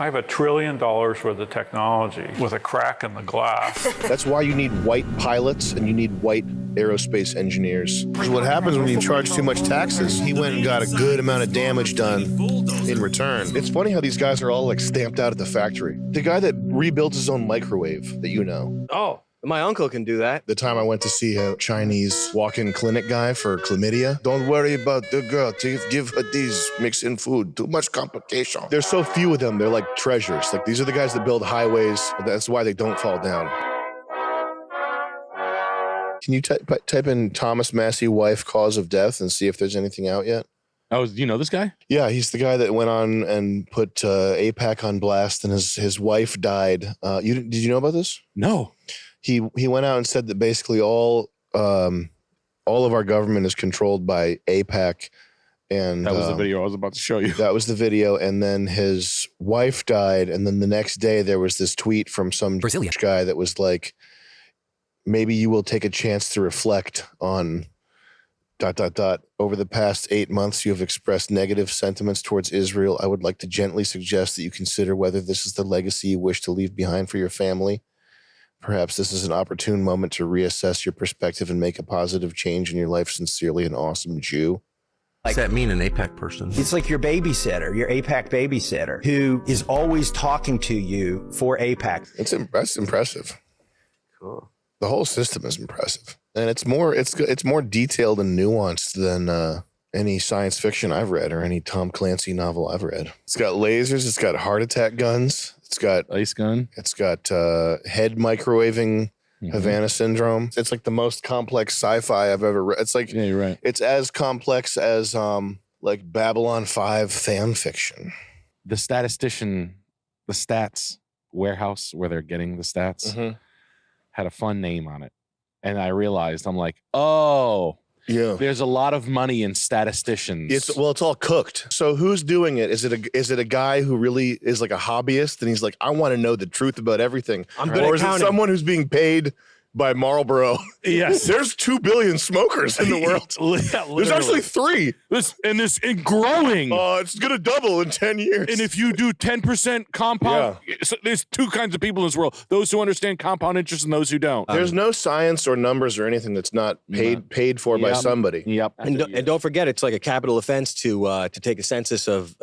I have $1 trillion worth of technology with a crack in the glass. That's why you need white pilots and you need white aerospace engineers. What happens when you charge too much taxes? He went and got a good amount of damage done in return. It's funny how these guys are all like stamped out at the factory. The guy that rebuilt his own microwave that you know. Oh. My uncle can do that. The time I went to see a Chinese walk-in clinic guy for chlamydia. Don't worry about the girl. Give her these, mix in food. Too much complication. There's so few of them. They're like treasures. Like these are the guys that build highways. That's why they don't fall down. Can you type in Thomas Massey wife cause of death and see if there's anything out yet? Oh, do you know this guy? Yeah, he's the guy that went on and put AIPAC on blast and his wife died. Did you know about this? No. He went out and said that basically all of our government is controlled by AIPAC, and that was the video I was about to show you. That was the video, and then his wife died, and then the next day there was this tweet from some Brazilian guy that was like, "Maybe you will take a chance to reflect on ... Over the past 8 months, you have expressed negative sentiments towards Israel. I would like to gently suggest that you consider whether this is the legacy you wish to leave behind for your family. Perhaps this is an opportune moment to reassess your perspective and make a positive change in your life. Sincerely, an awesome Jew." What does that mean, an AIPAC person? It's like your babysitter, your AIPAC babysitter, who is always talking to you for AIPAC. That's impressive. Cool. The whole system is impressive, and it's more detailed and nuanced than any science fiction I've read or any Tom Clancy novel I've read. It's got lasers. It's got heart attack guns. It's got ice gun. It's got head microwaving, Havana syndrome. It's like the most complex sci-fi I've ever read. It's like, yeah, you're right. It's as complex as like Babylon 5 fan fiction. The statistician, the stats warehouse where they're getting the stats had a fun name on it. And I realized, I'm like, oh, yeah, there's a lot of money in statisticians. It's all cooked. So who's doing it? Is it a guy who really is like a hobbyist and he's like, I want to know the truth about everything? Or is it someone who's being paid by Marlboro? Yes. There's 2 billion smokers in the world. Yeah, there's actually 3. This growing. It's gonna double in 10 years. And if you do 10% compound, so there's 2 kinds of people in this world: those who understand compound interest and those who don't. There's no science or numbers or anything that's not paid for by somebody. Yep. And don't forget, it's like a capital offense to take a census of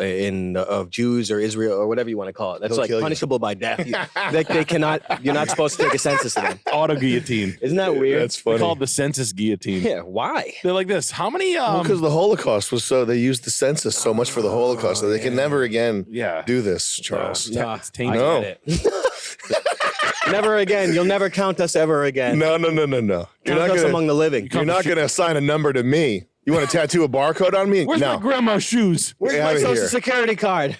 Jews or Israel or whatever you want to call it. That's They'll like kill you. punishable by death. They cannot. You're not supposed to take a census of them. Auto guillotine. Isn't that weird? That's funny. It's called the census guillotine. Yeah. Why? They're like this. How many? Because the Holocaust was they used the census so much for the Holocaust, so they can never again do this, Charles. It's tainted. No. I get it. Never again. You'll never count us ever again. No. You're Count us among the living. You're not going to assign a number to me. You want to tattoo a barcode on me? Where's my grandma's shoes? Where's Get my outta social here. security card?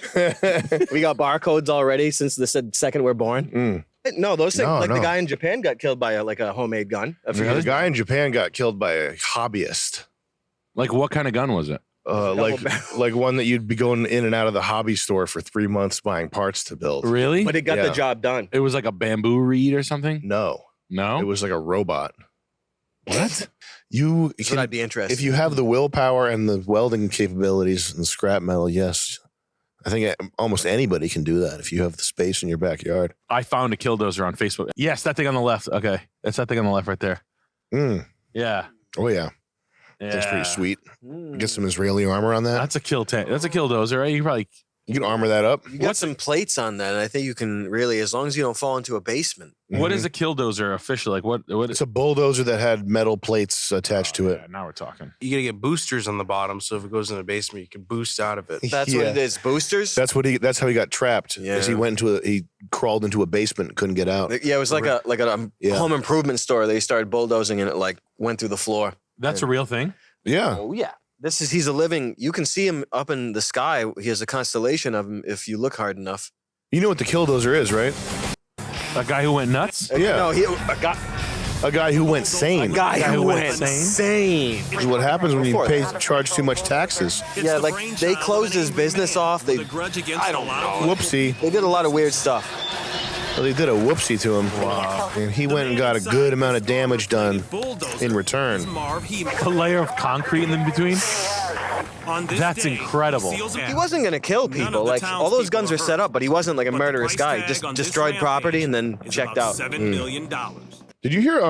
We got barcodes already since the second we're born. No, those things, the guy in Japan got killed by a homemade gun. The guy in Japan got killed by a hobbyist. Like what kind of gun was it? Like one that you'd be going in and out of the hobby store for 3 months buying parts to build. Really? But it got the job done. It was like a bamboo reed or something? No. No? It was like a robot. What? I'd be interested. If you have the willpower and the welding capabilities and scrap metal, yes. I think almost anybody can do that if you have the space in your backyard. I found a killdozer on Facebook. Yes, that thing on the left. Okay. That's that thing on the left right there. Yeah. Oh, yeah. That's pretty sweet. Get some Israeli armor on that. That's a kill tank. That's a killdozer, right? You can armor that up. You got some plates on that, and I think you can really, as long as you don't fall into a basement. What is a killdozer officially? Like what? It's a bulldozer that had metal plates attached to it. Yeah, now we're talking. You gotta get boosters on the bottom, so if it goes in the basement, you can boost out of it. That's what it is. Boosters. That's how he got trapped. Yeah. He crawled into a basement, and couldn't get out. Yeah, it was like a home improvement store. They started bulldozing, and it went through the floor. That's a real thing. Yeah. Oh yeah. He's a living. You can see him up in the sky. He has a constellation of him if you look hard enough. You know what the killdozer is, right? A guy who went nuts? Yeah. No, a guy who went sane. A guy who went sane. This is what happens when you charge too much taxes. Yeah, they closed his business off. I don't know. Whoopsie. They did a lot of weird stuff. Well, they did a whoopsie to him. Wow. And he went and got a good amount of damage done in return. A layer of concrete in between? That's incredible. He wasn't gonna kill people. Like all those guns were set up, but he wasn't like a murderous guy. Just destroyed property and then checked out. $7 million. Did you hear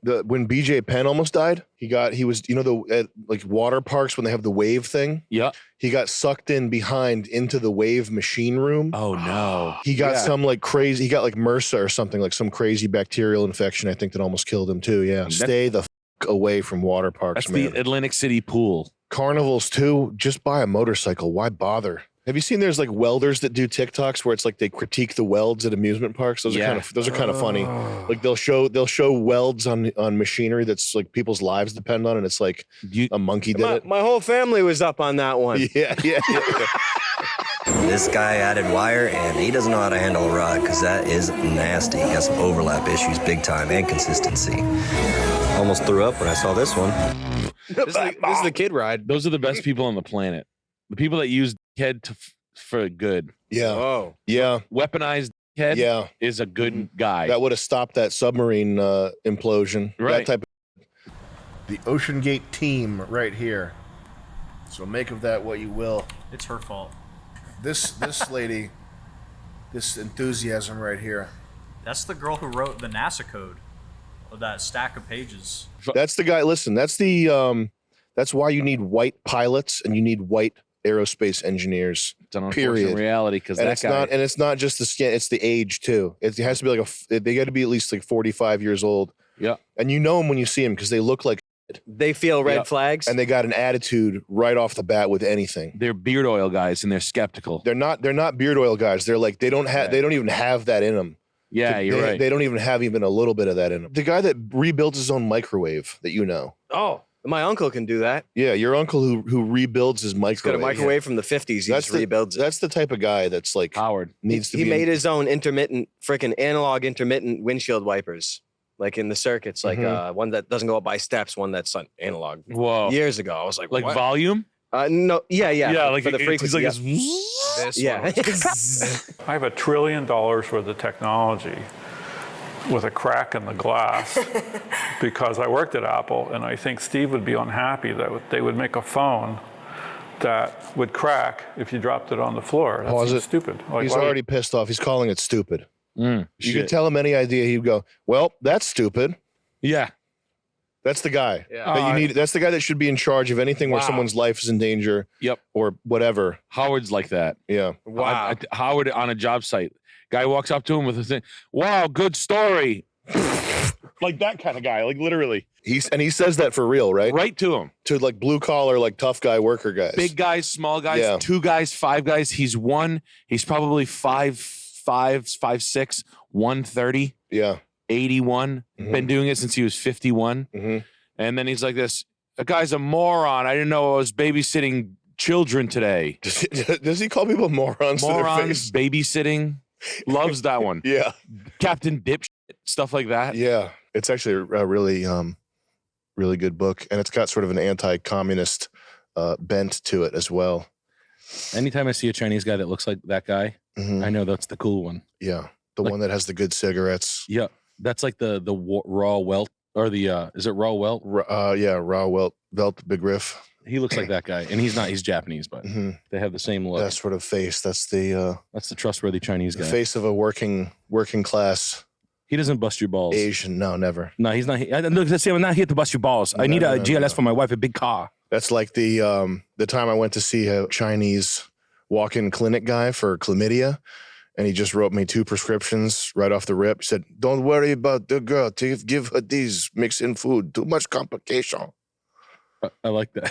when BJ Penn almost died? He was at like water parks when they have the wave thing. Yeah. He got sucked in behind into the wave machine room. Oh no. He got some like crazy. He got like MRSA or something, like some crazy bacterial infection. I think that almost killed him too. Yeah. Stay the away from water parks, That's man. the Atlantic City pool. Carnivals too. Just buy a motorcycle. Why bother? Have you seen there's like welders that do TikToks where it's like they critique the welds at amusement parks? Those are kind of funny. Like they'll show welds on machinery that's like people's lives depend on, and it's like a monkey did it. My whole family was up on that one. Yeah. This guy added wire, and he doesn't know how to handle a rod because that is nasty. He got some overlap issues big time and consistency. Almost threw up when I saw this one. This is the kid ride. Those are the best people on the planet. The people that use head for good. Yeah. Oh. Yeah. Weaponized head is a good guy. That would have stopped that submarine implosion. Right. That type of the Ocean Gate team right here. So make of that what you will. It's her fault. This lady, this enthusiasm right here. That's the girl who wrote the NASA code of that stack of pages. That's the guy. Listen, that's why you need white pilots and you need white aerospace engineers. It's an period. Reality, because it's not just the skin; it's the age too. It has to be like they got to be at least like 45 years old. Yeah, and you know them when you see them because they look like they feel red flags, and they got an attitude right off the bat with anything. They're beard oil guys, and they're skeptical. They're not beard oil guys. They're like they don't even have that in them. Yeah, you're right. They don't even have a little bit of that in them. The guy that rebuilds his own microwave that you know. Oh. My uncle can do that. Yeah, your uncle who rebuilds his microwave. He's got a microwave from the 50s. He just rebuilds it. That's the type of guy that's like Howard. Needs to be. He made his own analog intermittent windshield wipers. Like in the circuits, like one that doesn't go up by steps, one that's analog. Whoa. Years ago. I was like, what? Volume? No, yeah. Yeah, like for the frequency. Like yeah. I have $1 trillion worth of technology with a crack in the glass because I worked at Apple, and I think Steve would be unhappy that they would make a phone that would crack if you dropped it on the floor. That's stupid. Like, he's already pissed off. He's calling it stupid. You shit. could tell him any idea, he'd go, well, that's stupid. Yeah. That's the guy that you need. That's the guy that should be in charge of anything where someone's life is in danger. Yep. Or whatever. Howard's like that. Yeah. Wow. Howard on a job site. Guy walks up to him with a thing. Wow, good story. Like that kind of guy, like literally. He says that for real, right? Right to him. To like blue collar, like tough guy worker guys. Big guys, small guys, 2 guys, 5 guys. He's probably 5'5", 5'6", 130. Yeah. 81. Been doing it since he was 51. And then he's like this, that guy's a moron. I didn't know I was babysitting children today. Does he call people morons? Morons, babysitting. Loves that one. Yeah. Captain Dipshit, stuff like that. Yeah. It's actually a really, really good book. And it's got sort of an anti-communist bent to it as well. Anytime I see a Chinese guy that looks like that guy, I know that's the cool one. Yeah. The one that has the good cigarettes. Yeah. That's like the raw welt, or the, is it raw welt? Yeah. Raw welt Big Riff. He looks like that guy, and he's not. He's Japanese, but they have the same look. That sort of face. That's the trustworthy Chinese guy. The face of a working class. He doesn't bust your balls. Asian, no, never. No, he's not. Look, let's say I'm not here to bust your balls. I need a GLS for my wife, a big car. That's like the time I went to see a Chinese walk-in clinic guy for chlamydia, and he just wrote me 2 prescriptions right off the rip. He said, "Don't worry about the girl. Give her these. Mix in food. Too much complication." I like that.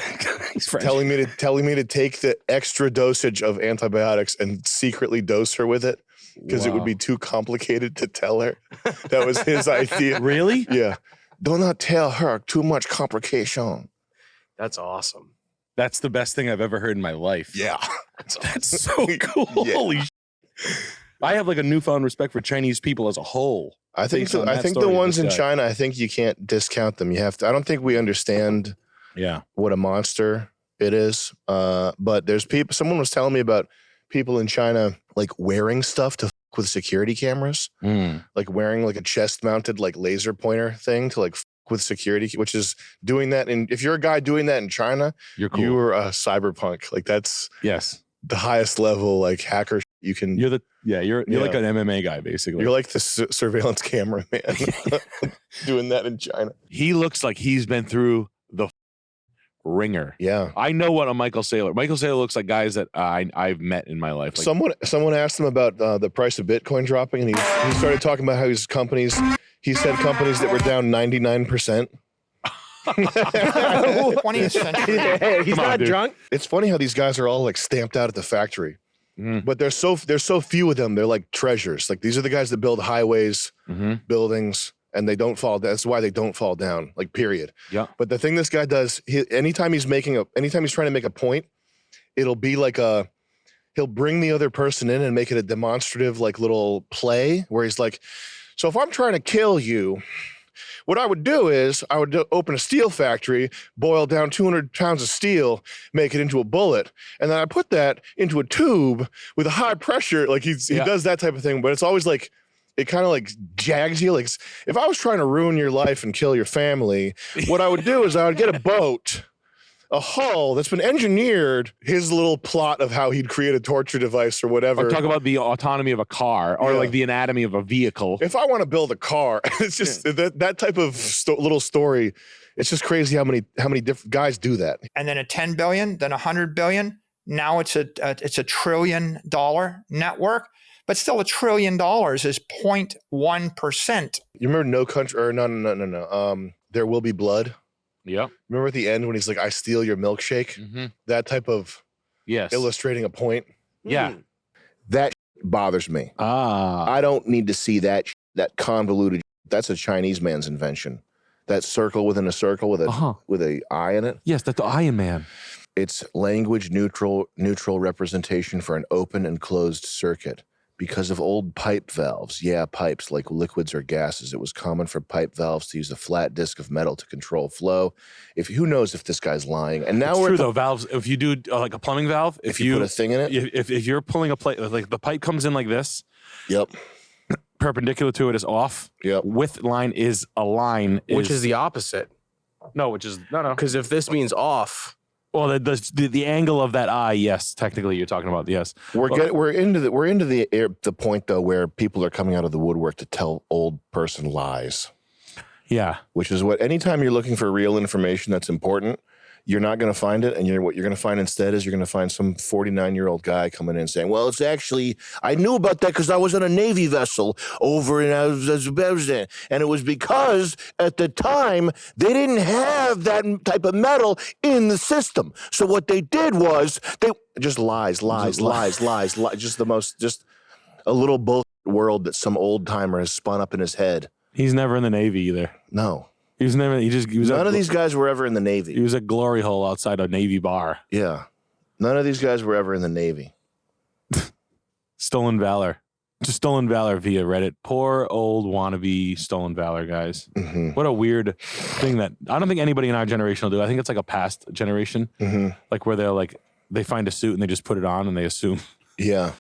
He's French. Telling me to take the extra dosage of antibiotics and secretly dose her with it because it would be too complicated to tell her. That was his idea. Really? Yeah. Do not tell her too much complication. That's awesome. That's the best thing I've ever heard in my life. Yeah. That's so cool. Yeah. Holy shit. I have like a newfound respect for Chinese people as a whole. I think so. I think the ones in China, I think you can't discount them. You have to. I don't think we understand what a monster it is. But there's people, someone was telling me about people in China like wearing stuff to with security cameras, like wearing like a chest mounted like laser pointer thing to like with security, which is doing that. And if you're a guy doing that in China, You're cool. you are a cyberpunk. Like that's Yes. the highest level like hacker you can. You're like an MMA guy basically. You're like the surveillance camera man doing that in China. He looks like he's been through the ringer. Yeah. I know what a Michael Saylor. Michael Saylor looks like guys that I've met in my life. Like, Someone asked him about the price of Bitcoin dropping, and he started talking about how he said companies that were down 99%. 20th century. Hey, he's not drunk. It's funny how these guys are all like stamped out at the factory, but there's so few of them. They're like treasures. Like these are the guys that build highways, buildings, and they don't fall. That's why they don't fall down. Like period. Yeah. But the thing this guy does, anytime he's trying to make a point, it'll be like he'll bring the other person in and make it a demonstrative like little play where he's like, so if I'm trying to kill you, what I would do is I would open a steel factory, boil down 200 pounds of steel, make it into a bullet, and then I put that into a tube with a high pressure. Like he does that type of thing, but it's always like it kind of like jags you. Like if I was trying to ruin your life and kill your family, what I would do is I would get a boat, a hull that's been engineered, his little plot of how he'd create a torture device or whatever. or talk about the autonomy of a car or like the anatomy of a vehicle. If I want to build a car, it's just that type of little story. It's just crazy how many different guys do that. And then a 10 billion, then 100 billion. Now it's a $1 trillion network, but still $1 trillion is 0.1%. You remember No Country or no. There Will Be Blood. Yep. Remember at the end when he's like, I steal your milkshake? That type of illustrating a point. Yeah. That bothers me. I don't need to see that convoluted. That's a Chinese man's invention. That circle within a circle with a eye in it. Yes, that's the Iron Man. It's language neutral representation for an open and closed circuit. Because of old pipe valves, pipes like liquids or gases, it was common for pipe valves to use a flat disc of metal to control flow. Who knows if this guy's lying? And now it's true though. Valves. If you do like a plumbing valve, if you put a thing in it, if you're pulling a plate, like the pipe comes in like this. Yep. Perpendicular to it is off. Yep. Width line is a line. Which is the opposite. No, which is no. Because if this means off. Well, the angle of that eye, yes, technically you're talking about yes. We're into the point though where people are coming out of the woodwork to tell old person lies. Yeah, which is what anytime you're looking for real information that's important, you're not going to find it, and what you're going to find instead is you're going to find some 49-year-old guy coming in saying, "Well, it's actually I knew about that because I was on a Navy vessel over in Azerbaijan, and it was because at the time they didn't have that type of metal in the system. So what they did was they just lies, just a little bullshit world that some old timer has spun up in his head." He's never in the Navy either. No. He was never. He was. None of these guys were ever in the Navy. He was a glory hole outside a Navy bar. Yeah, none of these guys were ever in the Navy. Stolen valor, just stolen valor via Reddit. Poor old wannabe stolen valor guys. What a weird thing that I don't think anybody in our generation will do. I think it's like a past generation, like where they find a suit and they just put it on and they assume. Yeah,